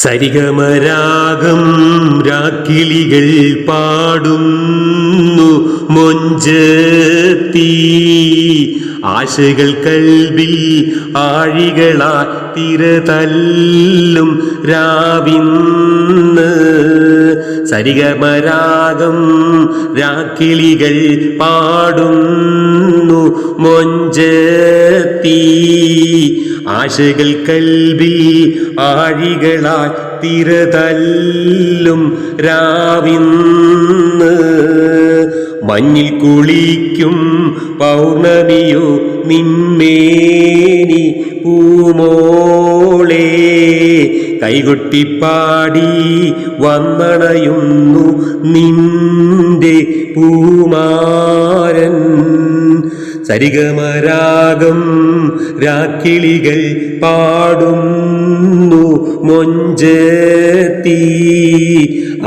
സരിഗമരാഗം രാക്കിളികൾ പാടുന്നു മൊഞ്ചത്തി ആശകൾ കൽബിൽ ആഴികളാ തിരതല്ലും രാവിന്ന് സരിഗമരാഗം രാക്കിളികൾ പാടുന്നു മൊഞ്ചത്തി ആശകൾ കൽബിൽ ആഴികളായി തിരതല്ലും രാവിന്ന് മഞ്ഞിൽ കുളിക്കും പൗർണമിയോ നിന്മേനി പൂമോളെ കൈകൊട്ടിപ്പാടി വന്നണയുന്നു നിന്റെ പൂമാരൻ സരിഗമരാഗം രാക്കിളികൾ പാടുന്നു മൊഞ്ചത്തി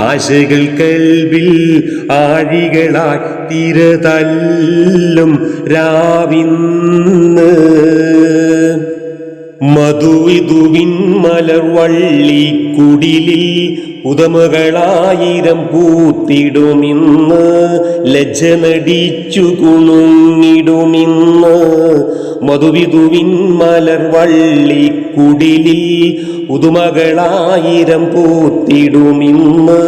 ആശകൾ കൽബിൽ ആഴികളായി തിരതല്ലും രാവിന്ന് മധുവിധുവിൻ മലർവള്ളിക്കുടിലിൽ പുതമകളായിരം പൂത്തിടുമിന്ന് ലജ്ജ നടിച്ചു കുണുങ്ങിടുമിന്ന് മധുവിധുവിൻ മലർവള്ളിക്കുടിലിൽ പുതുമകളായിരം പൂത്തിടുമിന്ന്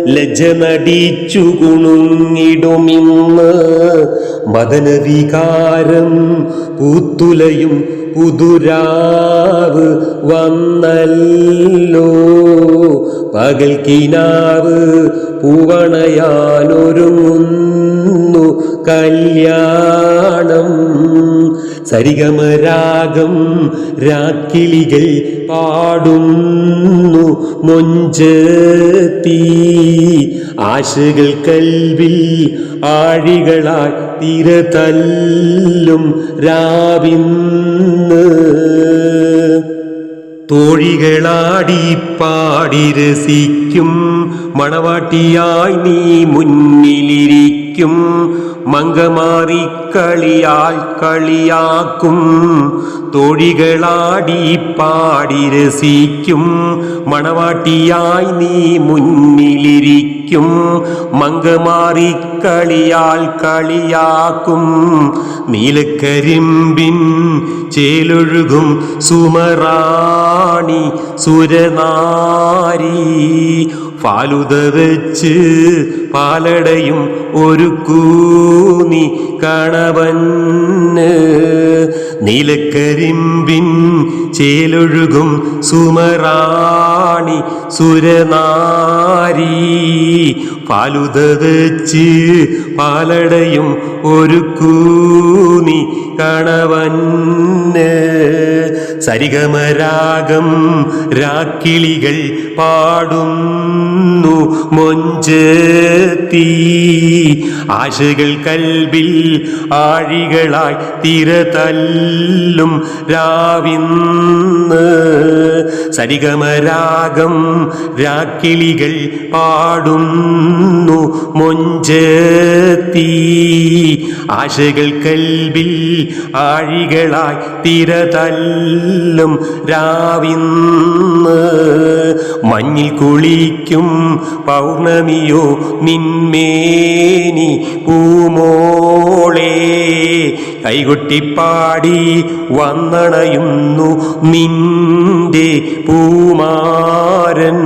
ലജ്ജ നടിച്ചു കുണുങ്ങിടുമിന്ന് മദനവികാരം പൂത്തുലയും പുതുരാവ് വന്നല്ലോ പകൽ കിനാവ് പൂവണയാനൊരുങ്ങുന്നു കല്യാണം സരിഗമരാഗം രാക്കിളികൾ പാടുന്നു മൊഞ്ചത്തി ആശകൾ കൽബിൽ ആഴികളായി തിരതല്ലും രാവിന്ന് തോഴികളാടി പാടി രസിക്കും മണവാട്ടിയായി നീ മുന്നിലിരിക്കും മങ്കമാറി കളിയാൽ കളിയാക്കും തോഴികളാടി പാടി രസിക്കും മണവാട്ടിയായി നീ മുന്നിലിരിക്കും മങ്കമാറി കളിയാൽ കളിയാക്കും നീലക്കരിമ്പിൻ ചേലൊഴുകും സുമറാണി സുരനാരി ഫാലുദ വെച്ച് പാലടയും ഒരു കൂനി കണവന് നീലക്കരിമ്പിൻ ചേലൊഴുകും സുമറാണി സുരനാരി ഫാലുദ വെച്ച് പാലടയും ഒരു കൂനി കണവന് സരിഗമരാഗം രാക്കിളികൾ പാടുന്നു മൊഞ്ചത്തി ആശകൾ കൽബിൽ ആഴികളായി തിരതല്ലും രാവിന്ന് സരിഗമരാഗം രാക്കിളികൾ പാടുന്നു മൊഞ്ചത്തി ആശകൾ കൽബിൽ ആഴികളായി തിരതല്ലും രാവിന്ന് മഞ്ഞിൽ കുളിക്കും പൗർണമിയോ നിന്മേനി പൂമോളെ കൈകൊട്ടിപ്പാടി വന്നണയുന്നു നിന്റെ പൂമാരൻ